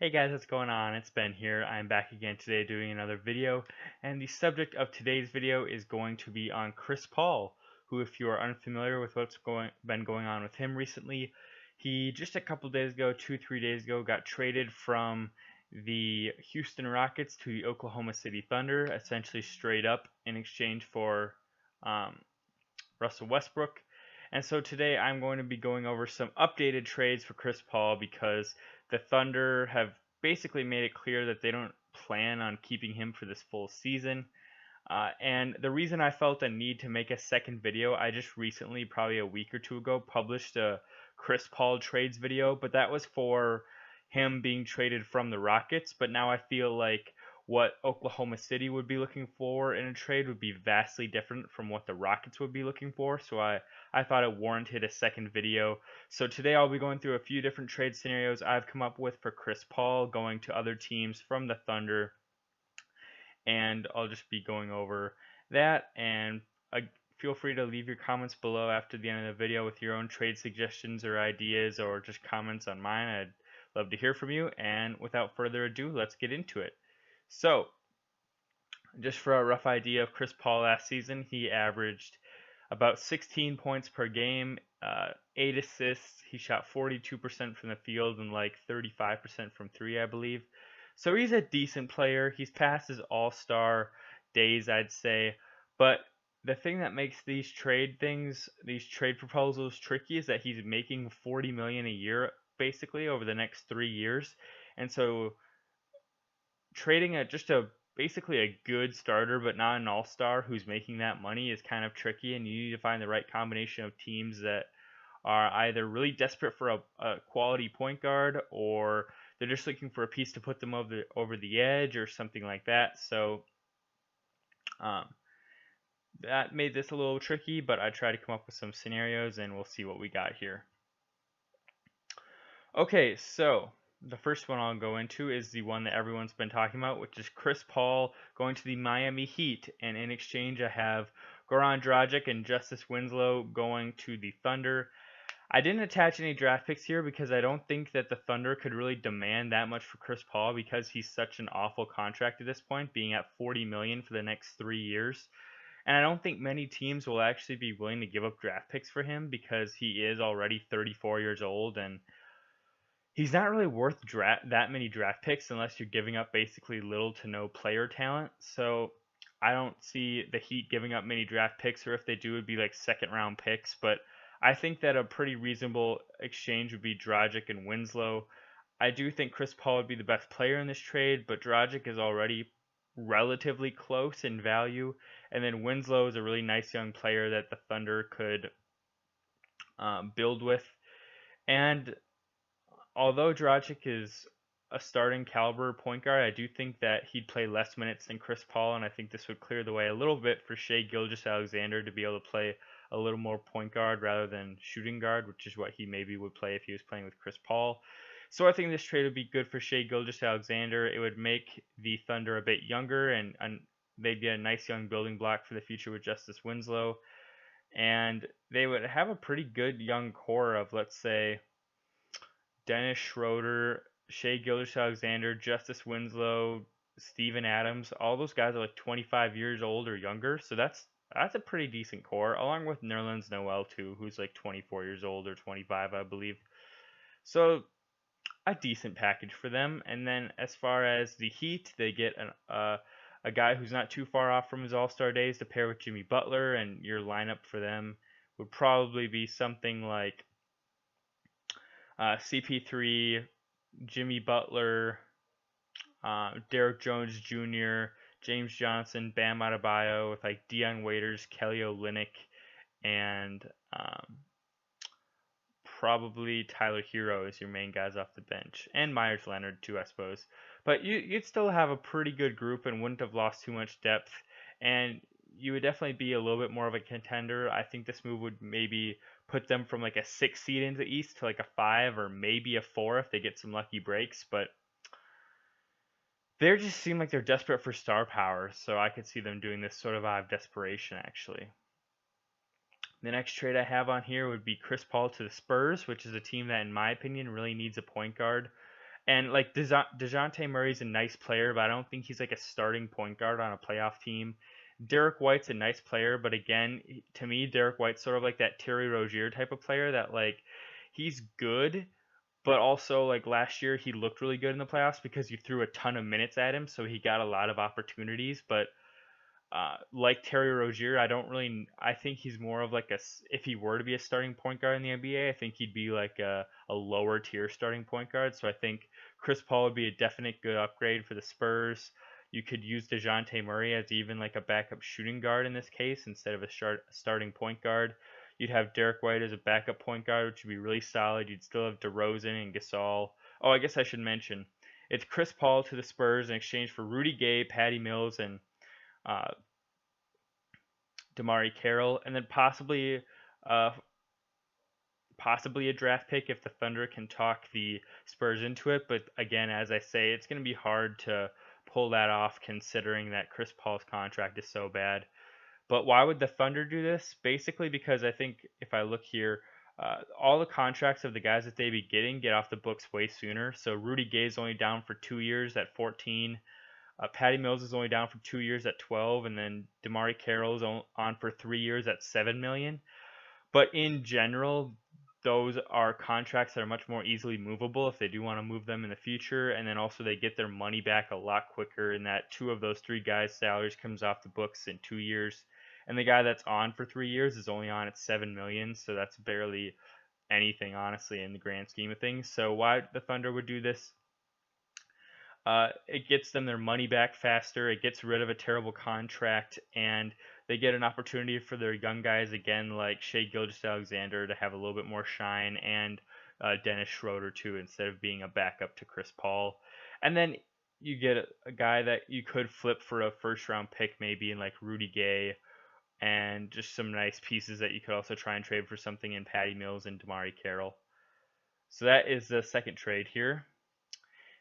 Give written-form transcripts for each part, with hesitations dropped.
Hey guys, what's going on? It's Ben here. I'm back again today doing another video, and the subject of today's video is going to be on Chris Paul, who, if you are unfamiliar with been going on with him recently, he just a couple days ago, 3 days ago, got traded from the Houston Rockets to the Oklahoma City Thunder, essentially straight up in exchange for um, Russell Westbrook. And so today I'm going to be going over some updated trades for Chris Paul because the Thunder have basically made it clear that they don't plan on keeping him for this full season. And the reason I felt a need to make a second video, I just recently, probably a week or two ago, published a Chris Paul trades video, but that was for him being traded from the Rockets. But now I feel like what Oklahoma City would be looking for in a trade would be vastly different from what the Rockets would be looking for. So I thought it warranted a second video. So today I'll be going through a few different trade scenarios I've come up with for Chris Paul going to other teams from the Thunder, and I'll just be going over that. And feel free to leave your comments below after the end of the video with your own trade suggestions or ideas or just comments on mine. I'd love to hear from you. And without further ado, let's get into it. So, just for a rough idea of Chris Paul last season, he averaged about 16 points per game, 8 assists. He shot 42% from the field and like 35% from three, I believe. So he's a decent player. He's past his all-star days, I'd say. But the thing that makes these trade proposals tricky is that he's making 40 million a year basically over the next 3 years. And so trading just a basically a good starter but not an all-star who's making that money is kind of tricky, and you need to find the right combination of teams that are either really desperate for a quality point guard, or they're just looking for a piece to put them over the edge or something like that. So um, that made this a little tricky, but I tried to come up with some scenarios and we'll see what we got here. Okay, so the first one I'll go into is the one that everyone's been talking about, which is Chris Paul going to the Miami Heat, and in exchange I have Goran Dragic and Justice Winslow going to the Thunder. I didn't attach any draft picks here because I don't think that the Thunder could really demand that much for Chris Paul because he's such an awful contract at this point, being at 40 million for the next 3 years. And I don't think many teams will actually be willing to give up draft picks for him because he is already 34 years old, and he's not really worth that many draft picks unless you're giving up basically little to no player talent. So I don't see the Heat giving up many draft picks, or if they do, it would be like second round picks. But I think that a pretty reasonable exchange would be Dragic and Winslow. I do think Chris Paul would be the best player in this trade, but Dragic is already relatively close in value. And then Winslow is a really nice young player that the Thunder could build with. And although Dragic is a starting caliber point guard, I do think that he'd play less minutes than Chris Paul, and I think this would clear the way a little bit for Shai Gilgeous-Alexander to be able to play a little more point guard rather than shooting guard, which is what he maybe would play if he was playing with Chris Paul. So I think this trade would be good for Shai Gilgeous-Alexander. It would make the Thunder a bit younger, and they'd get a nice young building block for the future with Justice Winslow. And they would have a pretty good young core of, let's say, Dennis Schroeder, Shai Gilgeous-Alexander, Justice Winslow, Steven Adams. All those guys are like 25 years old or younger, so that's a pretty decent core, along with Nerlens Noel too, who's like 24 years old or 25, I believe. So a decent package for them. And then as far as the Heat, they get a guy who's not too far off from his All-Star days to pair with Jimmy Butler, and your lineup for them would probably be something like CP3, Jimmy Butler, Derrick Jones Jr., James Johnson, Bam Adebayo, with like Dion Waiters, Kelly Olynyk, and probably Tyler Hero as your main guys off the bench, and Myers Leonard too, I suppose. But you'd still have a pretty good group and wouldn't have lost too much depth, and you would definitely be a little bit more of a contender. I think this move would maybe put them from like a 6 seed into the East to like a 5 or maybe a 4 if they get some lucky breaks, but they just seem like they're desperate for star power, so I could see them doing this sort of out of desperation, actually. The next trade I have on here would be Chris Paul to the Spurs, which is a team that, in my opinion, really needs a point guard. And like DeJounte Murray's a nice player, but I don't think he's like a starting point guard on a playoff team. Derek White's a nice player, but again, to me, Derek White's sort of like that Terry Rozier type of player that like he's good, but also like last year he looked really good in the playoffs because you threw a ton of minutes at him, so he got a lot of opportunities. But like Terry Rozier, I don't really. I think he's more of like if he were to be a starting point guard in the NBA, I think he'd be like a lower tier starting point guard. So I think Chris Paul would be a definite good upgrade for the Spurs. You could use DeJounte Murray as even like a backup shooting guard in this case instead of a starting point guard. You'd have Derek White as a backup point guard, which would be really solid. You'd still have DeRozan and Gasol. Oh, I guess I should mention it's Chris Paul to the Spurs in exchange for Rudy Gay, Patty Mills, and uh, Damari Carroll, and then uh, possibly a draft pick if the Thunder can talk the Spurs into it. But again, as I say, it's going to be hard to pull that off considering that Chris Paul's contract is so bad. But why would the Thunder do this? Basically, because I think if I look here, all the contracts of the guys that they be getting get off the books way sooner. So Rudy Gay's only down for 2 years at 14. Patty Mills is only down for 2 years at 12, and then Damari Carroll is on for 3 years at 7 million. But in general, those are contracts that are much more easily movable if they do want to move them in the future, and then also they get their money back a lot quicker in that two of those three guys' salaries comes off the books in 2 years, and the guy that's on for 3 years is only on at 7 million, so that's barely anything honestly in the grand scheme of things. So why the Thunder would do this? It gets them their money back faster. It gets rid of a terrible contract, and they get an opportunity for their young guys again, like Shai Gilgeous-Alexander, to have a little bit more shine, and Dennis Schroeder too, instead of being a backup to Chris Paul. And then you get a guy that you could flip for a first round pick, maybe in like Rudy Gay, and just some nice pieces that you could also try and trade for something in Patty Mills and Damari Carroll. So that is the second trade here.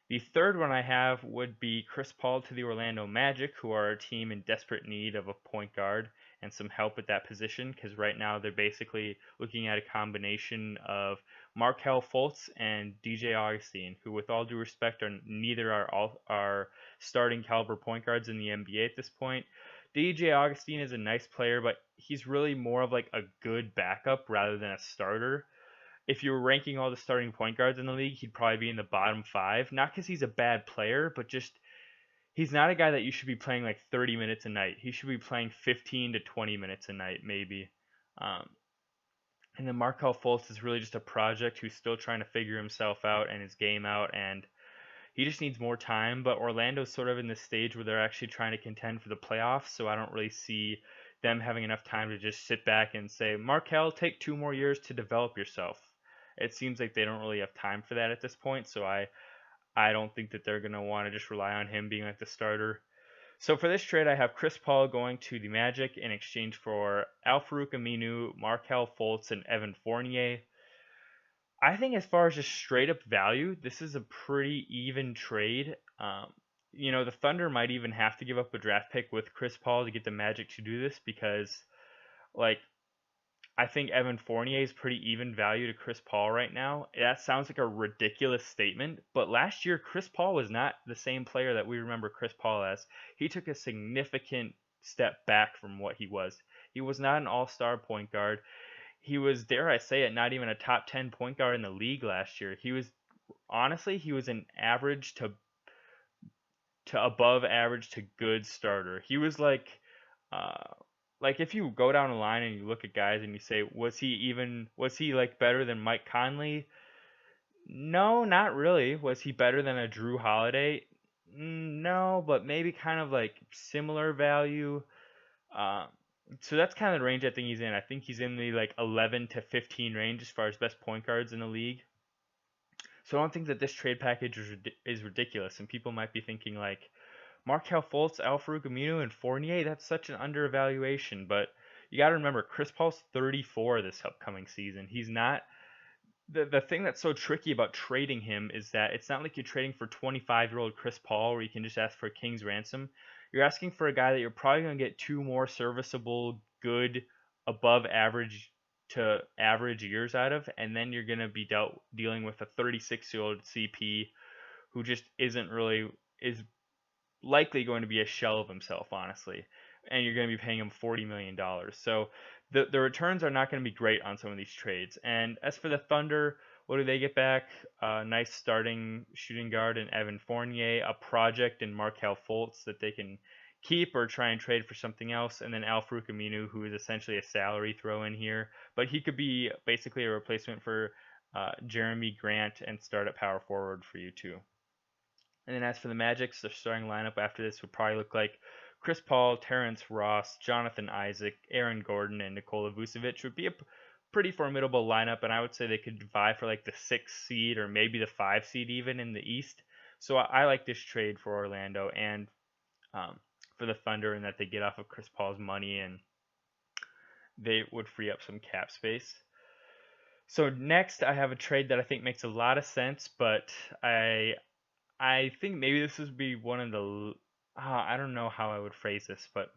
The third one I have would be Chris Paul to the Orlando Magic, who are a team in desperate need of a point guard and some help at that position, because right now they're basically looking at a combination of Markelle Fultz and DJ Augustine, who, with all due respect, are starting caliber point guards in the NBA at this point. DJ Augustine is a nice player, but he's really more of like a good backup rather than a starter. If you were ranking all the starting point guards in the league, he'd probably be in the bottom five. Not because he's a bad player, but just he's not a guy that you should be playing like 30 minutes a night. He should be playing 15 to 20 minutes a night, maybe. Um, and then Markelle Fultz is really just a project who's still trying to figure himself out and his game out, and he just needs more time. But Orlando's sort of in this stage where they're actually trying to contend for the playoffs, so I don't really see them having enough time to just sit back and say, Markelle, take 2 more years to develop yourself. It seems like they don't really have time for that at this point, so I don't think that they're going to want to just rely on him being like the starter. So for this trade, I have Chris Paul going to the Magic in exchange for Al-Farouq Aminu, Markelle Fultz, and Evan Fournier. I think as far as just straight up value, this is a pretty even trade. The Thunder might even have to give up a draft pick with Chris Paul to get the Magic to do this because, like, I think Evan Fournier is pretty even value to Chris Paul right now. That sounds like a ridiculous statement, but last year Chris Paul was not the same player that we remember Chris Paul as. He took a significant step back from what he was. He was not an all-star point guard. He was, dare I say it, not even a top 10 point guard in the league last year. He was an average to above average to good starter. He was like if you go down the line and you look at guys and you say, was he like better than Mike Conley? No, not really. Was he better than a Drew Holiday? No, but maybe kind of like similar value. Uh, so that's kind of the range I think he's in. I think he's in the like 11 to 15 range as far as best point guards in the league. So I don't think that this trade package is ridiculous, and people might be thinking like, Markelle Fultz, Al-Farouq Aminu, and Fournier, that's such an undervaluation. But you got to remember, Chris Paul's 34 this upcoming season. He's not. The thing that's so tricky about trading him is that it's not like you're trading for 25-year-old Chris Paul where you can just ask for a king's ransom. You're asking for a guy that you're probably going to get two more serviceable, good, above average to average years out of, and then you're going to be dealing with a 36-year-old CP who just is likely going to be a shell of himself, honestly. And you're going to be paying him $40 million. So the returns are not going to be great on some of these trades. And as for the Thunder, what do they get back? A nice starting shooting guard in Evan Fournier, a project in Markelle Fultz that they can keep or try and trade for something else, and then Al-Farouq Aminu, who is essentially a salary throw in here, but he could be basically a replacement for Jeremy Grant and start at power forward for you too. And then as for the Magic's, their starting lineup after this would probably look like Chris Paul, Terrence Ross, Jonathan Isaac, Aaron Gordon, and Nikola Vucevic would be a pretty formidable lineup, and I would say they could vie for like the 6th seed or maybe the 5 seed even in the East. So I like this trade for Orlando and for the Thunder, and that they get off of Chris Paul's money and they would free up some cap space. So next, I have a trade that I think makes a lot of sense, but I think maybe this would be one of the I don't know how I would phrase this, but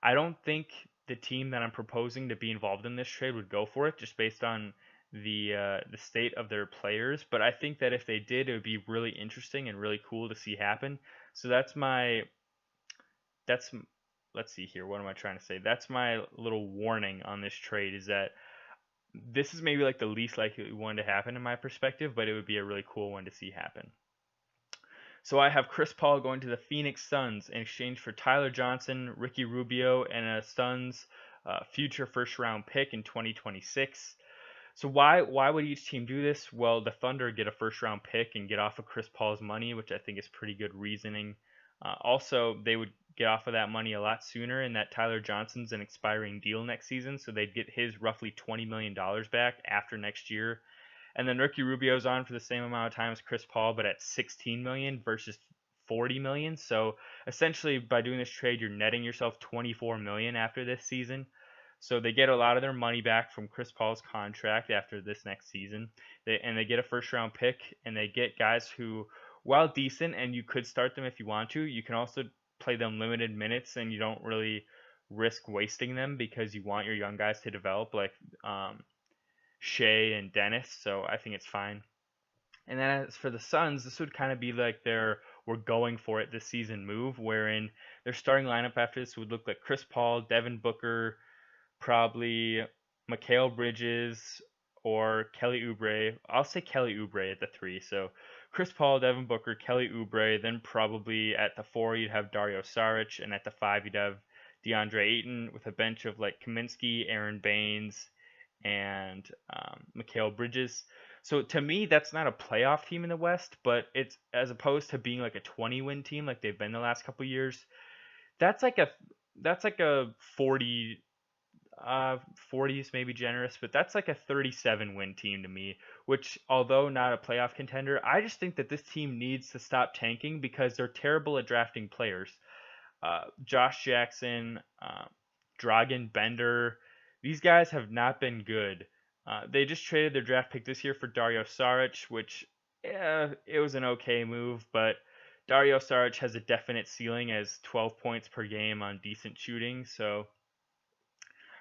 I don't think the team that I'm proposing to be involved in this trade would go for it just based on the state of their players. But I think that if they did, it would be really interesting and really cool to see happen. So that's let's see here. What am I trying to say? That's my little warning on this trade is that this is maybe like the least likely one to happen in my perspective, but it would be a really cool one to see happen. So I have Chris Paul going to the Phoenix Suns in exchange for Tyler Johnson, Ricky Rubio, and a Suns future first round pick in 2026. So why would each team do this? Well, the Thunder get a first round pick and get off of Chris Paul's money, which I think is pretty good reasoning. Also, they would get off of that money a lot sooner, and that Tyler Johnson's an expiring deal next season, so they'd get his roughly $20 million back after next year. And then Ricky Rubio's on for the same amount of time as Chris Paul, but at $16 million versus $40 million. So essentially, by doing this trade, you're netting yourself $24 million after this season. So they get a lot of their money back from Chris Paul's contract after this next season. They get a first round pick, and they get guys who, while decent, and you could start them if you want to, you can also play them limited minutes, and you don't really risk wasting them because you want your young guys to develop, like Shea and Dennis, so I think it's fine. And then as for the Suns, this would kind of be like their we're going for it this season move, wherein their starting lineup after this would look like Chris Paul, Devin Booker, probably Mikal Bridges or Kelly Oubre. I'll say Kelly Oubre at the 3. So Chris Paul, Devin Booker, Kelly Oubre. Then probably at the 4 you'd have Dario Saric, and at the 5 you'd have DeAndre Ayton with a bench of like Kaminsky, Aaron Baines, and Mikal Bridges. So to me, that's not a playoff team in the West, but it's as opposed to being like a 20-win team like they've been the last couple years. That's like a 40 40 is maybe generous, but that's like a 37-win team to me, which although not a playoff contender, I just think that this team needs to stop tanking because they're terrible at drafting players. Josh Jackson, Dragan Bender, these guys have not been good. They just traded their draft pick this year for Dario Saric, which it was an okay move, but Dario Saric has a definite ceiling as 12 points per game on decent shooting, so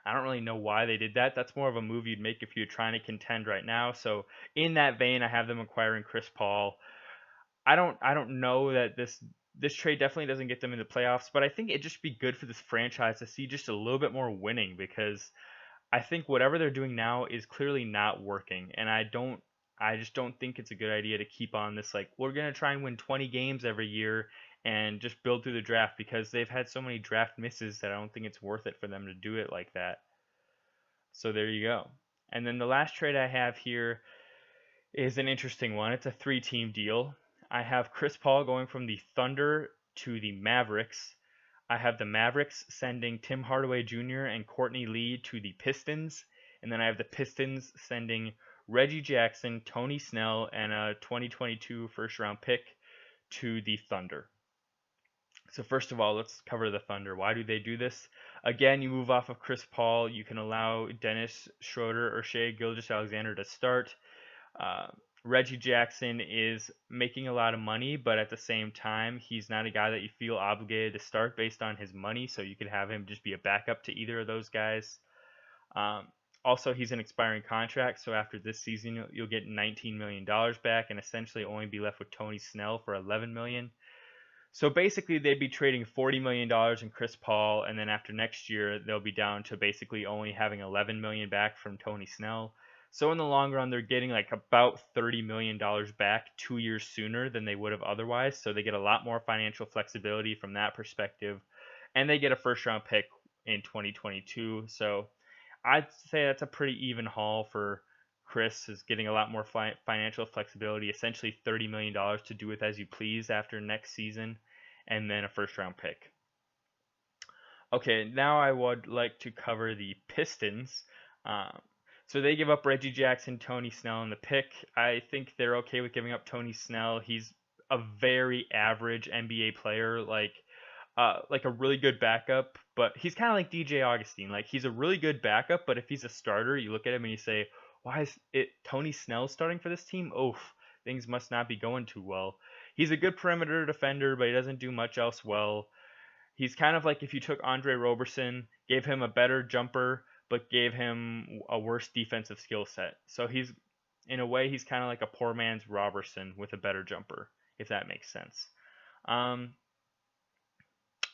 I don't really know why they did that. That's more of a move you'd make if you're trying to contend right now. So in that vein, I have them acquiring Chris Paul. I don't know that this trade definitely doesn't get them in the playoffs, but I think it'd just be good for this franchise to see just a little bit more winning because I think whatever they're doing now is clearly not working, and I just don't think it's a good idea to keep on this like we're gonna try and win 20 games every year and just build through the draft because they've had so many draft misses that I don't think it's worth it for them to do it like that. So there you go. And then the last trade I have here is an interesting one. It's a 3-team deal. I have Chris Paul going from the Thunder to the Mavericks. I have the Mavericks sending Tim Hardaway Jr. and Courtney Lee to the Pistons. And then I have the Pistons sending Reggie Jackson, Tony Snell, and a 2022 first round pick to the Thunder. So first of all, let's cover the Thunder. Why do they do this? Again, you move off of Chris Paul. You can allow Dennis Schroeder or Shea Gilgeous-Alexander to start. Reggie Jackson is making a lot of money, but at the same time, he's not a guy that you feel obligated to start based on his money, so you could have him just be a backup to either of those guys. Also, he's an expiring contract, so after this season, you'll get $19 million back and essentially only be left with Tony Snell for $11 million. So basically, they'd be trading $40 million in Chris Paul, and then after next year, they'll be down to basically only having $11 million back from Tony Snell. So in the long run, they're getting like about $30 million back 2 years sooner than they would have otherwise. So they get a lot more financial flexibility from that perspective, and they get a first round pick in 2022. So I'd say that's a pretty even haul for Chris, is getting a lot more financial flexibility, essentially $30 million to do with as you please after next season, and then a first round pick. Okay, now I would like to cover the Pistons. So they give up Reggie Jackson, Tony Snell in the pick. I think they're okay with giving up Tony Snell. He's a very average NBA player, like a really good backup, but he's kind of like DJ Augustine. Like, he's a really good backup, but if he's a starter, you look at him and you say, why is it Tony Snell starting for this team? Oof, things must not be going too well. He's a good perimeter defender, but he doesn't do much else well. He's kind of like if you took Andre Roberson, gave him a better jumper, but gave him a worse defensive skill set. So he's, in a way, he's kind of like a poor man's Roberson with a better jumper, if that makes sense.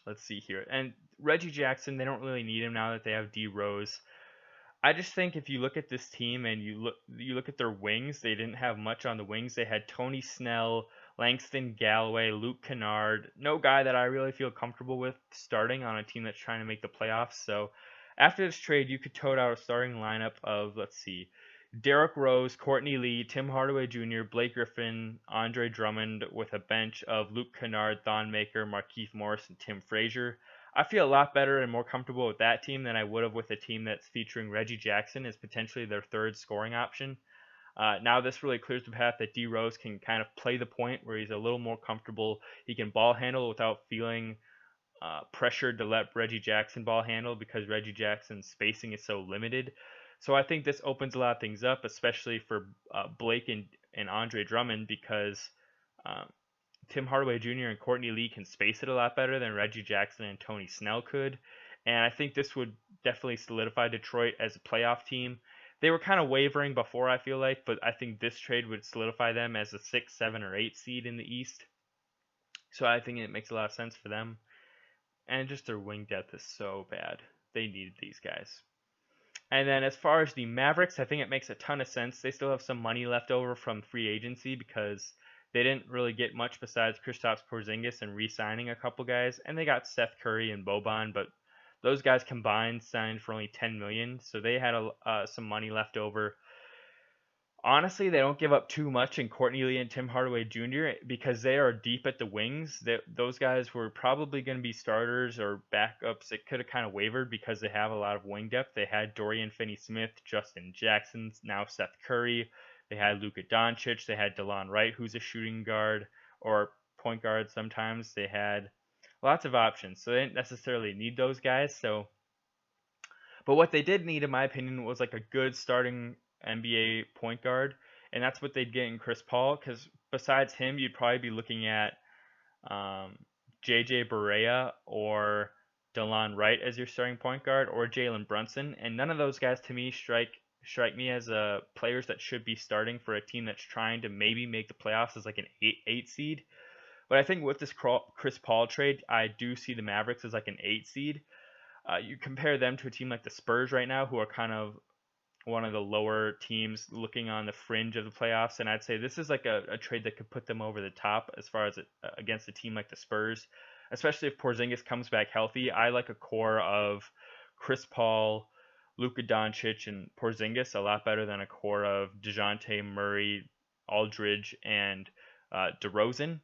Let's see here. And Reggie Jackson, they don't really need him now that they have D Rose. I just think if you look at this team and you look at their wings, they didn't have much on the wings. They had Tony Snell, Langston Galloway, Luke Kennard. No guy that I really feel comfortable with starting on a team that's trying to make the playoffs. So after this trade, you could tote out a starting lineup of, let's see, Derrick Rose, Courtney Lee, Tim Hardaway Jr., Blake Griffin, Andre Drummond, with a bench of Luke Kennard, Thon Maker, Markieff Morris, and Tim Frazier. I feel a lot better and more comfortable with that team than I would have with a team that's featuring Reggie Jackson as potentially their third scoring option. Now this really clears the path that D Rose can kind of play the point where he's a little more comfortable. He can ball handle without feeling pressured to let Reggie Jackson ball handle because Reggie Jackson's spacing is so limited. So I think this opens a lot of things up, especially for Blake and Andre Drummond, because Tim Hardaway Jr. and Courtney Lee can space it a lot better than Reggie Jackson and Tony Snell could. And I think this would definitely solidify Detroit as a playoff team. They were kind of wavering before, I feel like, but I think this trade would solidify them as a 6, 7, or 8 seed in the East. So I think it makes a lot of sense for them. And just their wing depth is so bad. They needed these guys. And then as far as the Mavericks, I think it makes a ton of sense. They still have some money left over from free agency because they didn't really get much besides Kristaps Porzingis and re-signing a couple guys. And they got Seth Curry and Boban, but those guys combined signed for only $10 million, so they had some money left over. Honestly, they don't give up too much in Courtney Lee and Tim Hardaway Jr. because they are deep at the wings. Those guys were probably going to be starters or backups. It could have kind of wavered because they have a lot of wing depth. They had Dorian Finney-Smith, Justin Jackson, now Seth Curry. They had Luka Doncic. They had DeLon Wright, who's a shooting guard or point guard sometimes. They had lots of options, so they didn't necessarily need those guys. But what they did need, in my opinion, was like a good starting NBA point guard, and that's what they'd get in Chris Paul, because besides him, you'd probably be looking at JJ Barea or DeLon Wright as your starting point guard, or Jalen Brunson, and none of those guys to me strike me as players that should be starting for a team that's trying to maybe make the playoffs as like an 8 seed. But I think with this Chris Paul trade, I do see the Mavericks as like an 8 seed. You compare them to a team like the Spurs right now, who are kind of one of the lower teams looking on the fringe of the playoffs, and I'd say this is like a trade that could put them over the top as far as against a team like the Spurs, especially if Porzingis comes back healthy. I like a core of Chris Paul, Luka Doncic, and Porzingis a lot better than a core of DeJounte Murray, Aldridge, and DeRozan.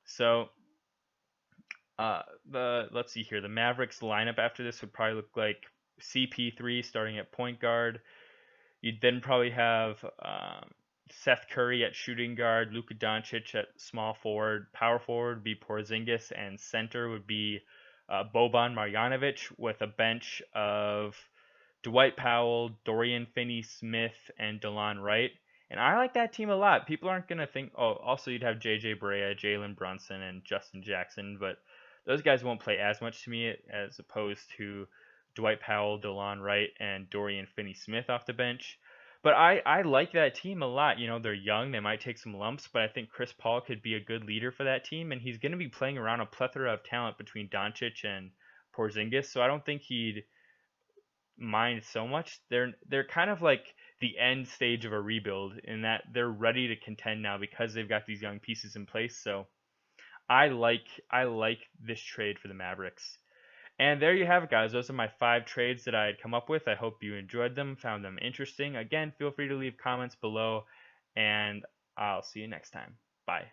So let's see here. The Mavericks lineup after this would probably look like CP3 starting at point guard. You'd then probably have Seth Curry at shooting guard, Luka Doncic at small forward. Power forward would be Porzingis, and center would be Boban Marjanovic, with a bench of Dwight Powell, Dorian Finney-Smith, and DeLon Wright. And I like that team a lot. People aren't going to think, oh, also you'd have JJ Barea, Jalen Brunson, and Justin Jackson, but those guys won't play as much to me as opposed to Dwight Powell, DeLon Wright, and Dorian Finney-Smith off the bench. But I like that team a lot. You know, they're young, they might take some lumps, but I think Chris Paul could be a good leader for that team, and he's going to be playing around a plethora of talent between Doncic and Porzingis, so I don't think he'd mind so much. They're kind of like the end stage of a rebuild in that they're ready to contend now because they've got these young pieces in place. So I like this trade for the Mavericks. And there you have it, guys. Those are my 5 trades that I had come up with. I hope you enjoyed them, found them interesting. Again, feel free to leave comments below, and I'll see you next time. Bye.